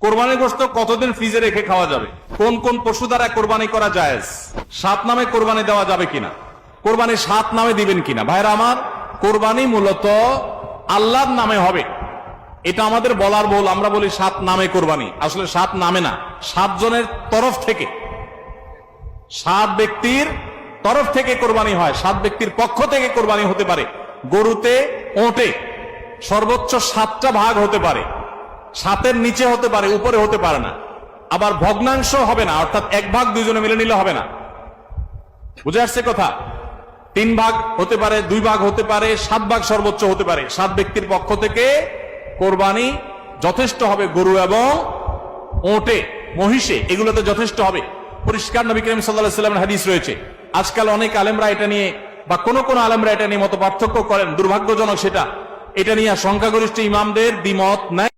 কোরবানির গোশত কতদিন ফ্রিজে রেখে খাওয়া যাবে? কোন কোন পশু দ্বারা কোরবানি করা জায়েজ? 7 নামে কোরবানি দেওয়া যাবে কিনা? কোরবানি 7 নামে দিবেন কিনা? ভাইরা আমার, কোরবানি মূলত আল্লাহর নামে হবে, এটা আমাদের বলার ভুল। আমরা বলি 7 নামে কোরবানি, আসলে 7 নামে না, 7 জনের তরফ থেকে, 7 ব্যক্তির তরফ থেকে কোরবানি হয়, 7 ব্যক্তির পক্ষ থেকে কোরবানি হতে পারে। গরুতে, ওটে সর্বোচ্চ 7টা ভাগ হতে পারে, 7-এর নিচে হতে পারে, উপরে হতে পারে না। আবার ভগ্নাংশ হবে না, অর্থাৎ 1 ভাগ 2 জনে মিলে নিলে হবে না। বুঝে আসছে কথা? 3 ভাগ হতে পারে, 2 ভাগ হতে পারে, 7 ভাগ সর্বোচ্চ হতে পারে। 7 ব্যক্তির পক্ষ থেকে কোরবানি যথেষ্ট হবে। গরু এবং ওটে, মহিষে, এগুলোতে যথেষ্ট হবে। পরিষ্কার নবী করিম সাল্লাল্লাহু আলাইহি ওয়াসাল্লামের হাদিস রয়েছে। আজকাল অনেক আলেমরা এটা নিয়ে, বা কোন কোন আলেমরা এটা নিয়ে মত পার্থক্য করেন, দুর্ভাগ্যজনক সেটা। এটা নিয়ে সংখ্যাগরিষ্ঠ ইমামদের দ্বিমত নাই।